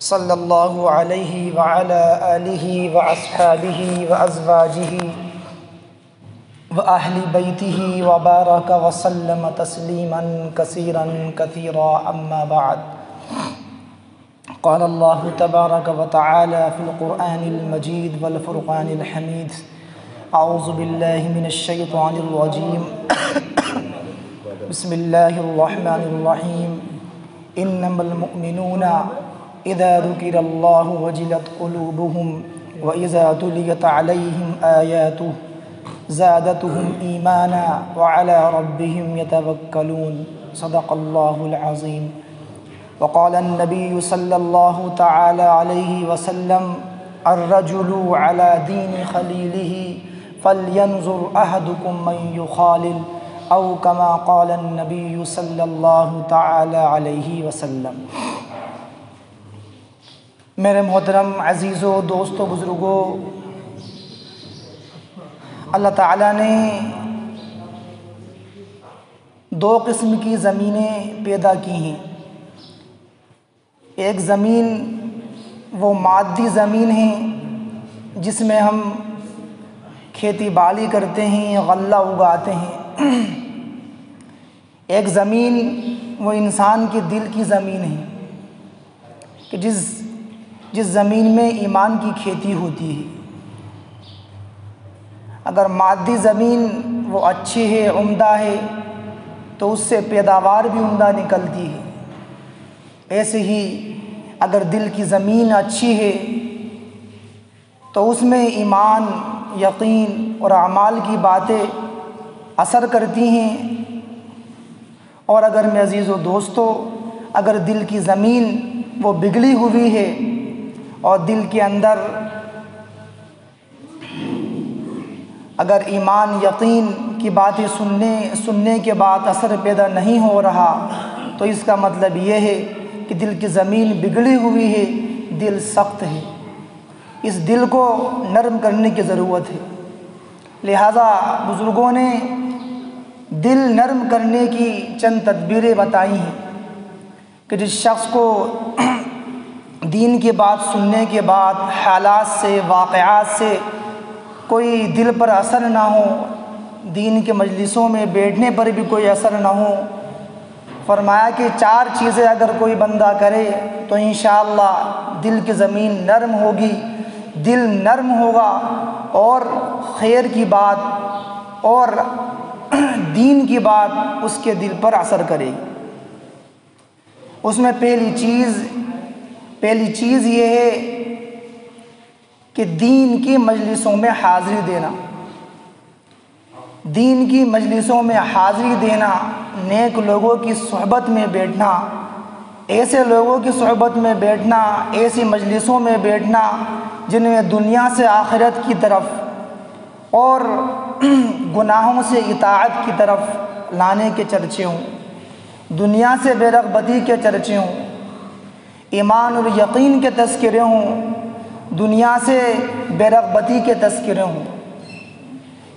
صلی اللہ علیہ وعلی آلہ واصحابہ وازواجہ واہل بیتہ وبارک وسلم تسلیما کثیرا کثیرا اما بعد قال اللہ تبارک وتعالی فی القرآن المجید والفرقان الحمید اعوذ باللہ من الشیطان الرجیم بسم اللہ الرحمن الرحیم انما المؤمنون اذا ذکر اللہ وجلت قلوبهم واذا تلیت علیہم آیاتہ زادتهم ایمانا وعلى ربهم يتوکلون صدق اللہ العظیم وقال النبی صلی اللہ تعالی علیہ وسلم الرجل على دین خلیلہ فلینظر احدکم من یخالل او کما قال النبی صلی اللہ تعالی علیہ وسلم۔ میرے محترم عزیزوں، دوستوں، بزرگوں، اللہ تعالیٰ نے دو قسم کی زمینیں پیدا کی ہیں۔ ایک زمین وہ مادی زمین ہے جس میں ہم کھیتی باڑی کرتے ہیں، غلہ اگاتے ہیں۔ ایک زمین وہ انسان کے دل کی زمین ہے کہ جس زمین میں ایمان کی کھیتی ہوتی ہے۔ اگر مادی زمین وہ اچھی ہے، عمدہ ہے، تو اس سے پیداوار بھی عمدہ نکلتی ہے۔ ایسے ہی اگر دل کی زمین اچھی ہے تو اس میں ایمان، یقین اور اعمال کی باتیں اثر کرتی ہیں۔ اور اگر میں عزیزو دوستو، اگر دل کی زمین وہ بگڑی ہوئی ہے اور دل کے اندر اگر ایمان، یقین کی باتیں سننے کے بعد اثر پیدا نہیں ہو رہا، تو اس کا مطلب یہ ہے کہ دل کی زمین بگڑی ہوئی ہے، دل سخت ہے۔ اس دل کو نرم کرنے کی ضرورت ہے۔ لہذا بزرگوں نے دل نرم کرنے کی چند تدبیریں بتائی ہیں کہ جس شخص کو دین کی بات سننے کے بعد حالات سے، واقعات سے کوئی دل پر اثر نہ ہو، دین کے مجلسوں میں بیٹھنے پر بھی کوئی اثر نہ ہو، فرمایا کہ 4 چیزیں اگر کوئی بندہ کرے تو انشاءاللہ دل کی زمین نرم ہوگی، دل نرم ہوگا اور خیر کی بات اور دین کی بات اس کے دل پر اثر کرے گی۔ اس میں پہلی چیز یہ ہے کہ دین کی مجلسوں میں حاضری دینا۔ دین کی مجلسوں میں حاضری دینا، نیک لوگوں کی صحبت میں بیٹھنا، ایسے لوگوں کی صحبت میں بیٹھنا، ایسی مجلسوں میں بیٹھنا جن میں دنیا سے آخرت کی طرف اور گناہوں سے اطاعت کی طرف لانے کے چرچے ہوں، دنیا سے بے رغبتی کے چرچے ہوں، ایمان اور یقین کے تذکرے ہوں، دنیا سے بے رغبتی کے تذکرے ہوں۔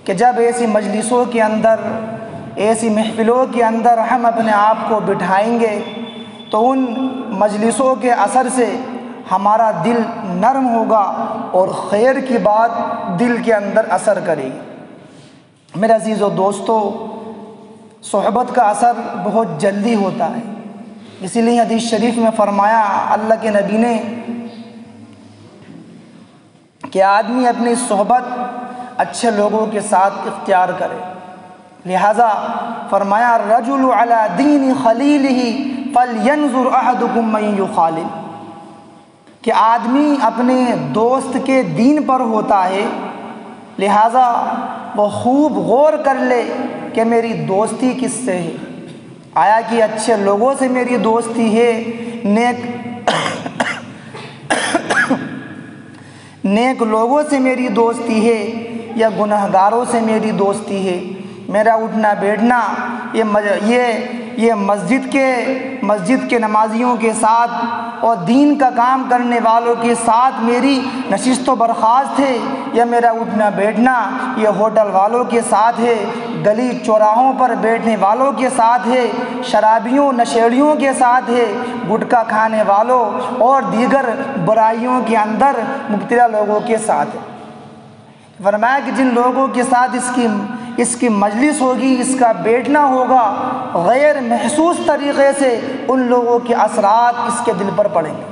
کہ جب ایسی مجلسوں کے اندر، ایسی محفلوں کے اندر ہم اپنے آپ کو بٹھائیں گے تو ان مجلسوں کے اثر سے ہمارا دل نرم ہوگا اور خیر کی بات دل کے اندر اثر کرے گی۔ میرے عزیزو دوستو، صحبت کا اثر بہت جلدی ہوتا ہے۔ اسی لیے حدیث شریف میں فرمایا اللہ کے نبی نے کہ آدمی اپنی صحبت اچھے لوگوں کے ساتھ اختیار کرے۔ لہذا فرمایا الرجل علی دین خلیلہ فلینظر احدکم من یخالل، کہ آدمی اپنے دوست کے دین پر ہوتا ہے، لہذا وہ خوب غور کر لے کہ میری دوستی کس سے ہے۔ آیا کہ اچھے لوگوں سے میری دوستی ہے، نیک لوگوں سے میری دوستی ہے، یا گنہگاروں سے میری دوستی ہے۔ میرا اٹھنا بیٹھنا یہ مسجد کے نمازیوں کے ساتھ اور دین کا کام کرنے والوں کے ساتھ میری نشست و برخاست ہے، یا میرا اٹھنا بیٹھنا یہ ہوٹل والوں کے ساتھ ہے، گلی چوراہوں پر بیٹھنے والوں کے ساتھ ہے، شرابیوں نشیڑیوں کے ساتھ ہے، گٹکا کھانے والوں اور دیگر برائیوں کے اندر مبتلا لوگوں کے ساتھ ہے۔ فرمایا کہ جن لوگوں کے ساتھ اس کی مجلس ہوگی، اس کا بیٹھنا ہوگا، غیر محسوس طریقے سے ان لوگوں کے اثرات اس کے دل پر پڑیں گے۔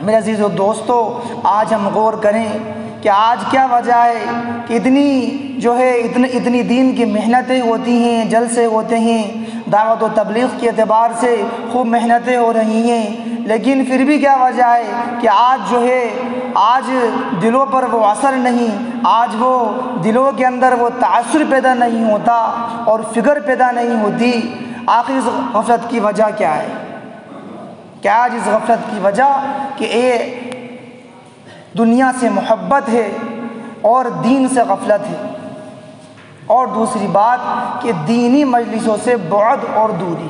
میرے عزیز و دوستو، آج ہم غور کریں کہ آج کیا وجہ ہے کہ اتنی دین کی محنتیں ہوتی ہیں، جلسے ہوتے ہیں، دعوت و تبلیغ کے اعتبار سے خوب محنتیں ہو رہی ہیں، لیکن پھر بھی کیا وجہ ہے کہ آج دلوں پر وہ اثر نہیں، آج وہ دلوں کے اندر وہ تأثر پیدا نہیں ہوتا اور فکر پیدا نہیں ہوتی۔ آخر اس غفلت کی وجہ کیا ہے؟ کیا آج اس غفلت کی وجہ کہ دنیا سے محبت ہے اور دین سے غفلت ہے، اور دوسری بات کہ دینی مجلسوں سے بعد اور دوری۔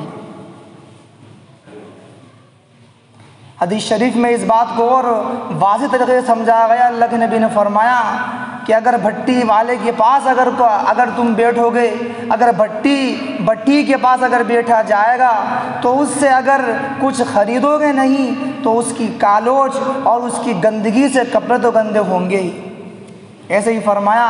حدیث شریف میں اس بات کو اور واضح طریقے سے سمجھایا گیا۔ اللہ کے نبی نے فرمایا کہ اگر بھٹی والے کے پاس اگر تم بیٹھو گے، اگر بھٹی کے پاس اگر بیٹھا جائے گا تو اس سے اگر کچھ خریدو گے نہیں تو اس کی کالوچ اور اس کی گندگی سے کپڑے تو گندے ہوں گے ہی۔ ایسے ہی فرمایا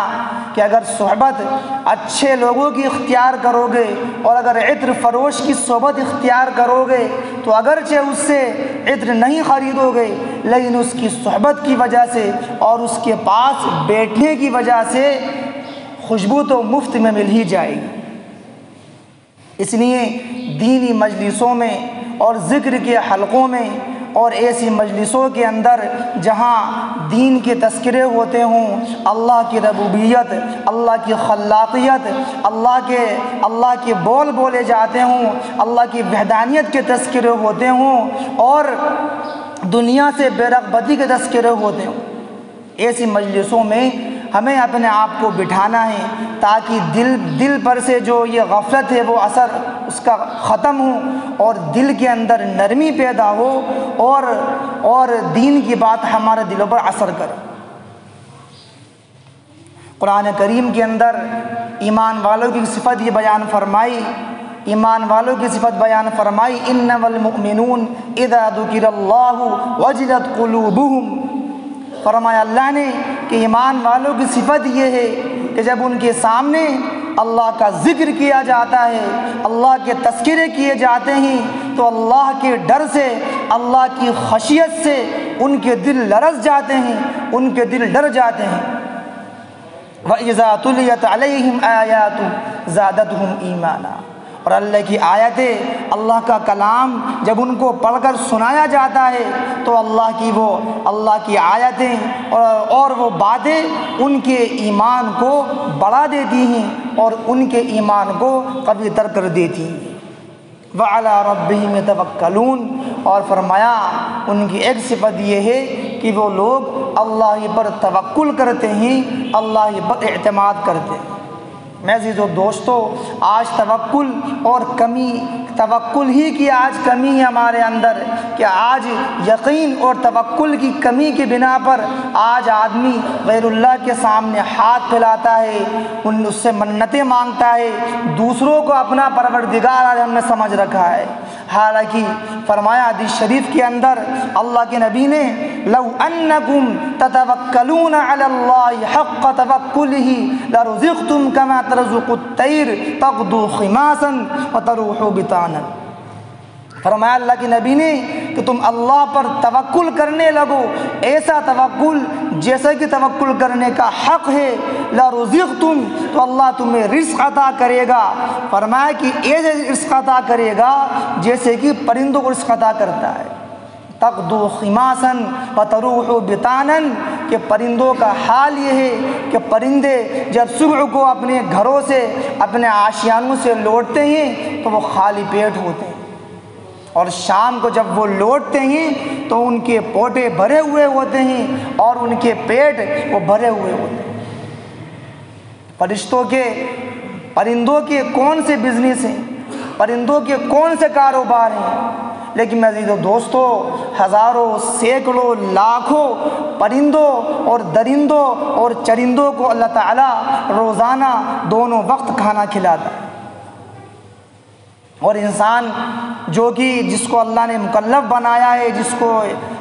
کہ اگر صحبت اچھے لوگوں کی اختیار کرو گے اور اگر عطر فروش کی صحبت اختیار کرو گے تو اگرچہ اس سے عطر نہیں خریدو گے، لیکن اس کی صحبت کی وجہ سے اور اس کے پاس بیٹھنے کی وجہ سے خوشبو تو مفت میں مل ہی جائے گی۔ اس لیے دینی مجلسوں میں اور ذکر کے حلقوں میں اور ایسی مجلسوں کے اندر جہاں دین کے تذکرے ہوتے ہوں، اللہ کی ربوبیت، اللہ کی خلاقیت، اللہ کے بول بولے جاتے ہوں، اللہ کی وحدانیت کے تذکرے ہوتے ہوں اور دنیا سے بے رغبتی کے تذکرے ہوتے ہوں، ایسی مجلسوں میں ہمیں اپنے آپ کو بٹھانا ہے تاکہ دل پر سے جو یہ غفلت ہے وہ اثر اس کا ختم ہو اور دل کے اندر نرمی پیدا ہو اور دین کی بات ہمارے دلوں پر اثر کرے۔ قرآن کریم کے اندر ایمان والوں کی صفت یہ بیان فرمائی، انما المؤمنون اذا ذکر اللہ وجلت قلوبہم۔ فرمایا اللہ نے کہ ایمان والوں کی صفت یہ ہے کہ جب ان کے سامنے اللہ کا ذکر کیا جاتا ہے، اللہ کے تذکرے کیے جاتے ہیں تو اللہ کے ڈر سے، اللہ کی خشیت سے ان کے دل لرز جاتے ہیں، ان کے دل ڈر جاتے ہیں۔ وَإِذَا تُلِيَتْ عَلَيْهِمْ آيَاتُ زَادَتْهُمْ إِيمَانًا، اور اللہ کی آیتیں، اللہ کا کلام جب ان کو پڑھ کر سنایا جاتا ہے تو اللہ کی آیتیں اور وہ باتیں ان کے ایمان کو بڑھا دیتی ہیں اور ان کے ایمان کو قوی تر کر دیتی ہیں۔ وَعَلَىٰ رَبِّهِمْ يَتَوَكَّلُونَ، اور فرمایا ان کی ایک صفت یہ ہے کہ وہ لوگ اللہ پر توکل کرتے ہیں، اللہ پر اعتماد کرتے ہیں۔ میں عزیز و دوستو، آج توکل ہی کی آج کمی ہے ہمارے اندر کہ آج یقین اور توکل کی کمی کی بنا پر آج آدمی غیر اللہ کے سامنے ہاتھ پھیلاتا ہے، اس سے منتیں مانگتا ہے، دوسروں کو اپنا پروردگار آج ہم نے سمجھ رکھا ہے۔ حالانکہ فرمایا حدیث شریف کے اندر اللہ کے نبی نے لو انکم تتوکلون علی اللہ حق توکلہ لرزقتم کما ترزق الطیر تغدو خماسا وتروح بطانا۔ فرمایا اللہ کے نبی نے کہ تم اللہ پر توکل کرنے لگو، ایسا توکل جیسا کہ توکل کرنے کا حق ہے، لرزقتم، تو اللہ تمہیں رزق عطا کرے گا۔ فرمایا کہ ایسے رزق عطا کرے گا جیسے کہ پرندوں کو رزق عطا کرتا ہے۔ تغدو خماسا وتروح بطانا، کہ پرندوں کا حال یہ ہے کہ پرندے جب صبح کو اپنے گھروں سے، اپنے آشیانوں سے لوٹتے ہیں تو وہ خالی پیٹ ہوتے ہیں، اور شام کو جب وہ لوٹتے ہیں تو ان کے پوٹے بھرے ہوئے ہوتے ہیں اور ان کے پیٹ وہ بھرے ہوئے ہوتے ہیں۔ پرندوں کے کون سے بزنس ہیں، پرندوں کے کون سے کاروبار ہیں؟ لیکن عزیزو دوستو ہزاروں سینکڑوں لاکھوں پرندوں اور درندوں اور چرندوں کو اللہ تعالیٰ روزانہ دونوں وقت کھانا کھلاتا ہے، اور انسان جو کہ جس کو اللہ نے مکلف بنایا ہے، جس کو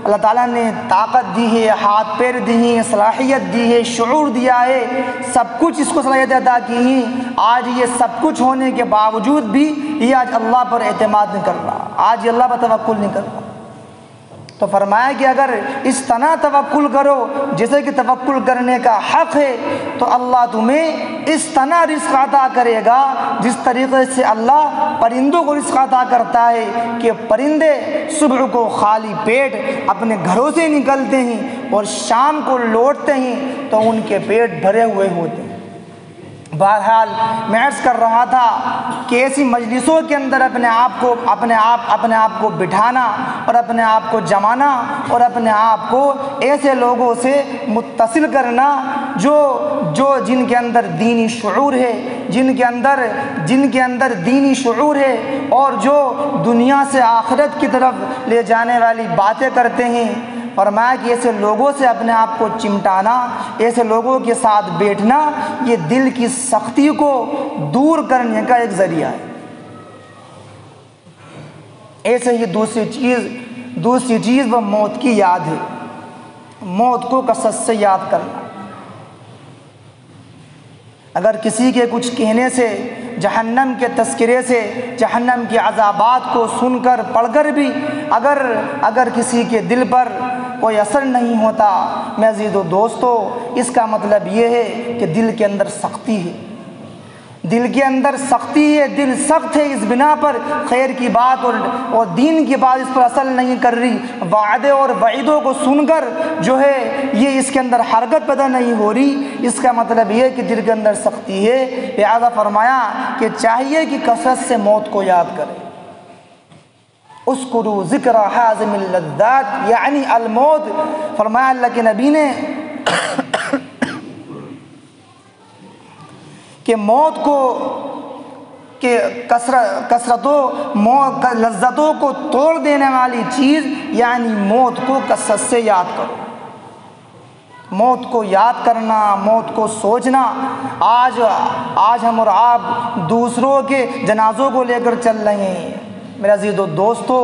اللہ تعالیٰ نے طاقت دی ہے، ہاتھ پیر دی ہیں، صلاحیت دی ہے، شعور دیا ہے، سب کچھ اس کو صلاحیت عطا کی ہیں، آج یہ سب کچھ ہونے کے باوجود بھی یہ آج اللہ پر اعتماد نہیں کر رہا، آج یہ اللہ پر توکل نہیں کر رہا۔ تو فرمایا کہ اگر اس طرح توکل کرو جیسے کہ توکل کرنے کا حق ہے تو اللہ تمہیں اس طرح رزق عطا کرے گا جس طریقے سے اللہ پرندوں کو رزق عطا کرتا ہے کہ پرندے صبح کو خالی پیٹ اپنے گھروں سے نکلتے ہیں اور شام کو لوٹتے ہیں تو ان کے پیٹ بھرے ہوئے ہوتے ہیں۔ بہرحال میں عرض کر رہا تھا کہ ایسی مجلسوں کے اندر اپنے آپ کو بٹھانا اور اپنے آپ کو جمانا اور اپنے آپ کو ایسے لوگوں سے متصل کرنا جو جن کے اندر دینی شعور ہے، جن کے اندر دینی شعور ہے اور جو دنیا سے آخرت کی طرف لے جانے والی باتیں کرتے ہیں۔ فرمایا کہ ایسے لوگوں سے اپنے آپ کو چمٹانا، ایسے لوگوں کے ساتھ بیٹھنا یہ دل کی سختی کو دور کرنے کا ایک ذریعہ ہے۔ ایسے ہی دوسری چیز وہ موت کی یاد ہے، موت کو کثرت سے یاد کرنا۔ اگر کسی کے کچھ کہنے سے، جہنم کے تذکرے سے، جہنم کے عذابات کو سن کر پڑھ کر بھی اگر کسی کے دل پر کوئی اثر نہیں ہوتا، میں عزیزو دوستو اس کا مطلب یہ ہے کہ دل کے اندر سختی ہے، دل سخت ہے، اس بنا پر خیر کی بات اور دین کی بات اس پر اثر نہیں کر رہی، وعدے اور وعیدوں کو سن کر جو ہے یہ اس کے اندر حرکت پیدا نہیں ہو رہی، اس کا مطلب یہ کہ دل کے اندر سختی ہے۔ لہذا فرمایا کہ چاہیے کہ کثرت سے موت کو یاد کرے۔ اذکروا ذکر حازم اللذات یعنی الموت، فرمایا اللہ کے نبی نے کہ موت کو کہ لذتوں کو توڑ دینے والی چیز یعنی موت کو کثرت سے یاد کرو۔ موت کو یاد کرنا، موت کو سوچنا، آج ہم اور آپ دوسروں کے جنازوں کو لے کر چل رہے ہیں۔ میرے عزیزو دوستو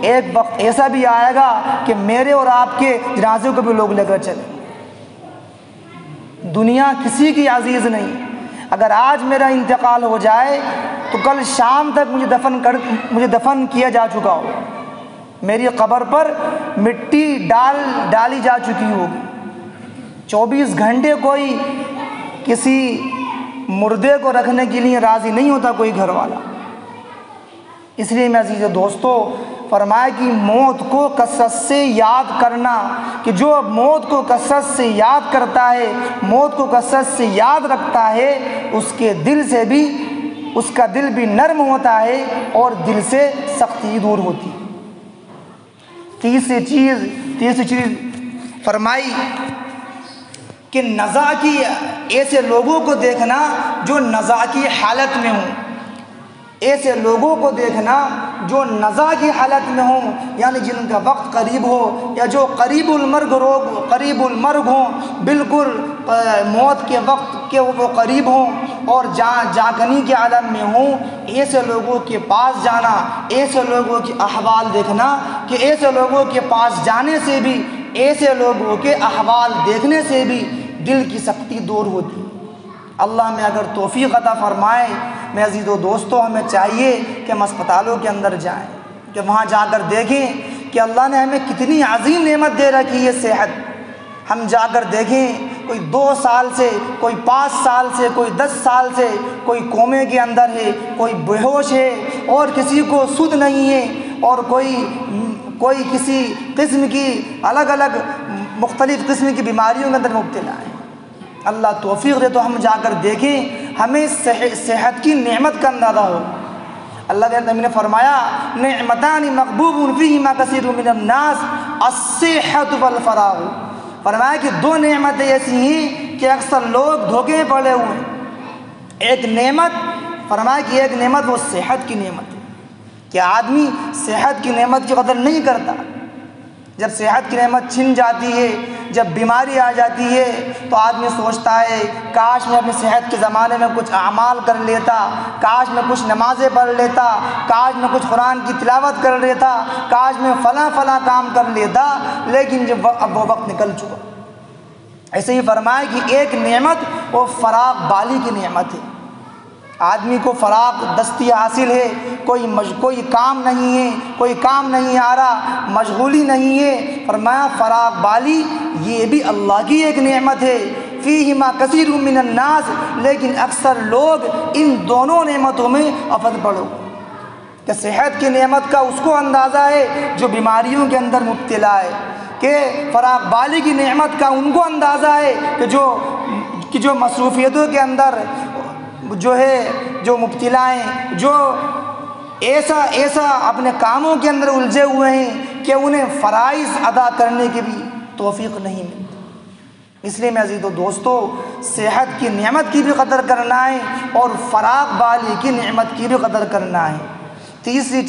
ایک وقت ایسا بھی آئے گا کہ میرے اور آپ کے جنازے کو بھی لوگ لے کر چلیں۔ دنیا کسی کی عزیز نہیں، اگر آج میرا انتقال ہو جائے تو کل شام تک مجھے دفن کیا جا چکا ہو، میری قبر پر مٹی ڈالی جا چکی ہوگی، 24 گھنٹے کوئی کسی مردے کو رکھنے کے لیے راضی نہیں ہوتا کوئی گھر والا۔ اس لیے میں عزیز دوستو فرمایا کہ موت کو کثرت سے یاد کرنا، کہ جو موت کو کثرت سے یاد کرتا ہے، موت کو کثرت سے یاد رکھتا ہے، اس کا دل بھی نرم ہوتا ہے اور دل سے سختی دور ہوتی ہے۔ تیسری چیز فرمائی کہ نزع کی، ایسے لوگوں کو دیکھنا جو نزع کی حالت میں ہوں، ایسے لوگوں کو دیکھنا جو نزع کی حالت میں ہوں، یعنی جن کا وقت قریب ہو یا جو قریب المرگ ہوں، بالکل موت کے وقت کے وہ قریب ہوں اور جاگنی کے عالم میں ہوں، ایسے لوگوں کے پاس جانا، ایسے لوگوں کے احوال دیکھنا کہ ایسے لوگوں کے پاس جانے سے بھی، ایسے لوگوں کے احوال دیکھنے سے بھی دل کی سختی دور ہوتی۔ اللہ میں اگر توفیق عطا فرمائے، میں عزیزو دوستو ہمیں چاہیے کہ ہم اسپتالوں کے اندر جائیں، کہ وہاں جا کر دیکھیں کہ اللہ نے ہمیں کتنی عظیم نعمت دے رکھی ہے صحت۔ ہم جا کر دیکھیں کوئی 2 سال سے، کوئی 5 سال سے، کوئی 10 سال سے کوئی کومے کے اندر ہے، کوئی بے ہوش ہے اور کسی کو سدھ نہیں ہے اور کوئی کسی قسم کی الگ مختلف قسم کی بیماریوں کے اندر مبتلا ہے۔ اللہ توفیق دے تو ہم جا کر دیکھیں، ہمیں صحت کی نعمت کا اندازہ ہو۔ اللہ کے نبی نے فرمایا نعمتان مغبوب فیہما کثیر من الناس الصحۃ والفراغ، فرمایا کہ 2 نعمتیں ایسی ہیں کہ اکثر لوگ دھوکے میں پڑے ہوئے ہیں۔ فرمایا کہ ایک نعمت وہ صحت کی نعمت ہے، کہ آدمی صحت کی نعمت کی قدر نہیں کرتا۔ جب صحت کی نعمت چھن جاتی ہے، جب بیماری آ جاتی ہے تو آدمی سوچتا ہے کاش میں اپنی صحت کے زمانے میں کچھ اعمال کر لیتا، کاش میں کچھ نمازیں پڑھ لیتا، کاش میں کچھ قرآن کی تلاوت کر لیتا، کاش میں فلاں کام کر لیتا، لیکن جب اب وہ وقت نکل چکا۔ ایسے ہی فرمایا کہ ایک نعمت وہ فراغ بالی کی نعمت ہے۔ آدمی کو فراغ دستی حاصل ہے، کوئی کام نہیں ہے، کوئی کام نہیں آ رہا، مشغولی نہیں ہے۔ فرمایا فراغ بالی یہ بھی اللہ کی ایک نعمت ہے۔ فیہما کثیر من الناس، لیکن اکثر لوگ ان دونوں نعمتوں میں غفلت پڑو کہ صحت کی نعمت کا اس کو اندازہ ہے جو بیماریوں کے اندر مبتلا ہے، کہ فراغ بالی کی نعمت کا ان کو اندازہ ہے کہ جو مصروفیتوں کے اندر جو مبتلا ہیں، جو ایسا اپنے کاموں کے اندر الجھے ہوئے ہیں کہ انہیں فرائض ادا کرنے کی بھی توفیق نہیں ملتی۔ اس لیے میں عزیز و دوستو صحت کی نعمت کی بھی قدر کرنا ہے اور فراغ بالی کی نعمت کی بھی قدر کرنا ہے۔ تیسری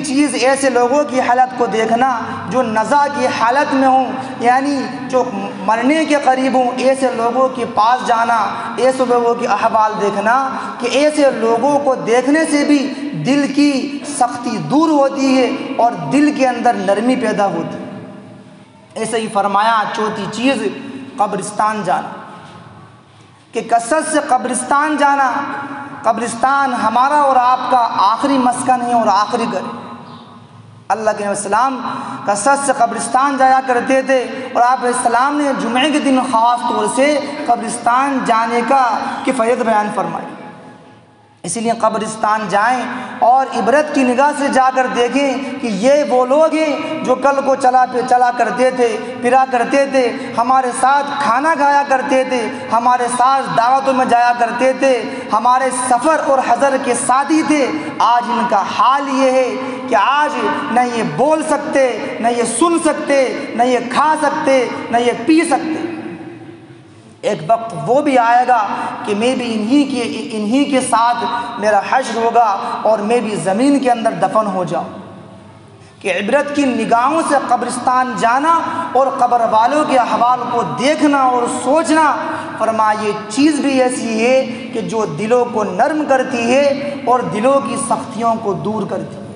چیز ایسے لوگوں کی حالت کو دیکھنا جو نزع کی حالت میں ہوں، یعنی جو مرنے کے قریب ہوں، ایسے لوگوں کے پاس جانا، ایسے لوگوں کے احوال دیکھنا کہ ایسے لوگوں کو دیکھنے سے بھی دل کی سختی دور ہوتی ہے اور دل کے اندر نرمی پیدا ہوتی ہے۔ ایسے ہی فرمایا چوتھی چیز قبرستان جانا، کہ کثرت سے قبرستان جانا۔ قبرستان ہمارا اور آپ کا آخری مسکن ہے اور آخری گھر ہے۔ اللہ کے نبی السلام کثرت سے قبرستان جایا کرتے تھے، اور آپ علیہ السلام نے جمعے کے دن خاص طور سے قبرستان جانے کی فضیلت بیان فرمائی۔ اسی لیے قبرستان جائیں اور عبرت کی نگاہ سے جا کر دیکھیں کہ یہ وہ لوگ ہیں جو کل کو چلا کرتے تھے، پھرا کرتے تھے، ہمارے ساتھ کھانا کھایا کرتے تھے، ہمارے ساتھ دعوتوں میں جایا کرتے تھے، ہمارے سفر اور حضر کے ساتھی تھے۔ آج ان کا حال یہ ہے کہ آج نہ یہ بول سکتے، نہ یہ سن سکتے، نہ یہ کھا سکتے، نہ یہ پی سکتے۔ ایک وقت وہ بھی آئے گا کہ میں بھی انہی کے ساتھ میرا حشر ہوگا اور میں بھی زمین کے اندر دفن ہو جاؤں۔ کہ عبرت کی نگاہوں سے قبرستان جانا اور قبر والوں کے احوال کو دیکھنا اور سوچنا، فرمایا یہ چیز بھی ایسی ہے کہ جو دلوں کو نرم کرتی ہے اور دلوں کی سختیوں کو دور کرتی ہے۔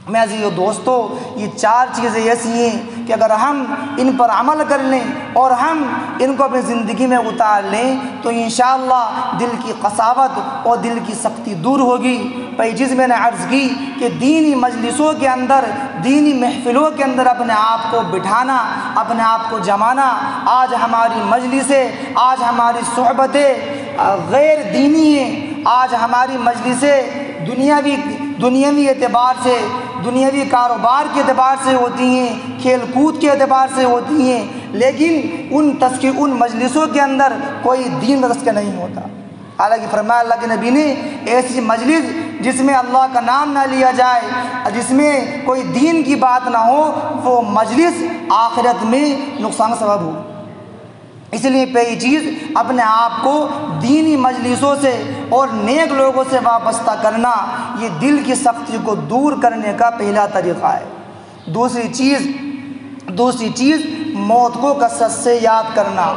میں عزیز و دوستو یہ چار چیزیں ایسی ہیں کہ اگر ہم ان پر عمل کر لیں اور ہم ان کو اپنی زندگی میں اتار لیں تو انشاءاللہ دل کی قساوت اور دل کی سختی دور ہوگی۔ پہلی چیز میں نے عرض کی کہ دینی مجلسوں کے اندر، دینی محفلوں کے اندر اپنے آپ کو بٹھانا، اپنے آپ کو جمانا۔ آج ہماری مجلسیں، آج ہماری صحبتیں غیر دینی ہیں، آج ہماری مجلسیں دنیاوی اعتبار سے، دنیاوی کاروبار کے اعتبار سے ہوتی ہیں، کھیل کود کے اعتبار سے ہوتی ہیں، لیکن ان مجلسوں کے اندر کوئی دین کا تذکرہ نہیں ہوتا۔ حالانکہ فرمایا اللہ کے نبی نے ایسی مجلس جس میں اللہ کا نام نہ لیا جائے، جس میں کوئی دین کی بات نہ ہو، وہ مجلس آخرت میں نقصان کا سبب ہو۔ اس لیے پہلی چیز اپنے آپ کو دینی مجلسوں سے اور نیک لوگوں سے وابستہ کرنا، یہ دل کی سختی کو دور کرنے کا پہلا طریقہ ہے۔ دوسری چیز موت کو کثرت سے یاد کرنا،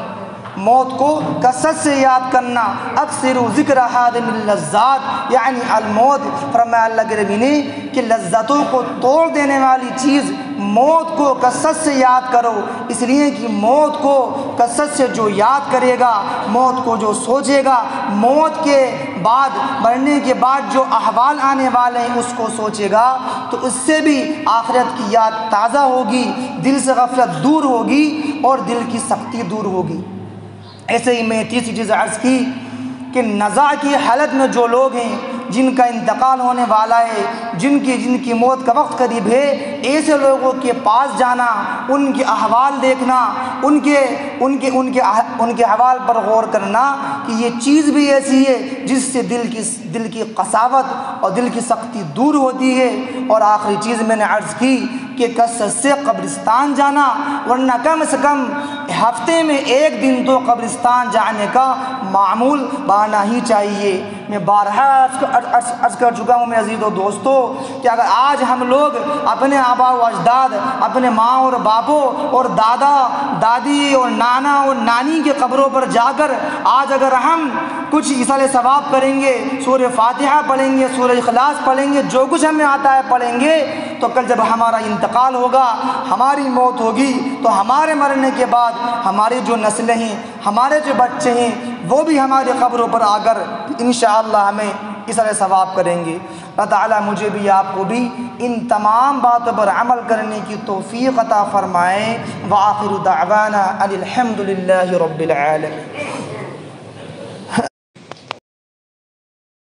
موت کو کثرت سے یاد کرنا۔ اکثر ذکر حادم اللذات، یعنی الموت۔ فرمایا اللہ کے نبی نے کہ لذتوں کو توڑ دینے والی چیز موت کو کثرت سے یاد کرو، اس لیے کہ موت کو کثرت سے جو یاد کرے گا، موت کو جو سوچے گا، موت کے بعد، مرنے کے بعد جو احوال آنے والے ہیں اس کو سوچے گا، تو اس سے بھی آخرت کی یاد تازہ ہوگی، دل سے غفلت دور ہوگی اور دل کی سختی دور ہوگی۔ ایسے ہی میں تیسری چیز عرض کی کہ نزع کی حالت میں جو لوگ ہیں، جن کا انتقال ہونے والا ہے، جن کی موت کا وقت قریب ہے، ایسے لوگوں کے پاس جانا، ان کے احوال دیکھنا، ان کے احوال پر غور کرنا کہ یہ چیز بھی ایسی ہے جس سے دل کی قساوت اور دل کی سختی دور ہوتی ہے۔ اور آخری چیز میں نے عرض کی کہ کثرت سے قبرستان جانا، ورنہ کم سے کم ہفتے میں ایک دن تو قبرستان جانے کا معمول بنانا ہی چاہیے۔ میں بارہا عرض کر چکا ہوں میرے عزیز و دوستو کہ اگر آج ہم لوگ اپنے آبا و اجداد، اپنے ماں اور باپوں اور دادا دادی اور نانا اور نانی کے قبروں پر جا کر آج اگر ہم کچھ ایصال ثواب کریں گے، سورہ فاتحہ پڑھیں گے، سورہ اخلاص پڑھیں گے، جو کچھ ہمیں آتا ہے پڑھیں گے، تو کل جب ہمارا انتقال ہوگا، ہماری موت ہوگی، تو ہمارے مرنے کے بعد ہماری جو نسلیں ہیں، ہمارے جو بچے ہیں، وہ بھی ہماری قبروں پر آ کر انشاءاللہ ہمیں ایصال ثواب کریں گے۔ اللہ تعالیٰ مجھے بھی آپ کو بھی ان تمام باتوں پر عمل کرنے کی توفیق عطا فرمائے۔ وآخر دعوانا ان الحمد للہ رب العالمین۔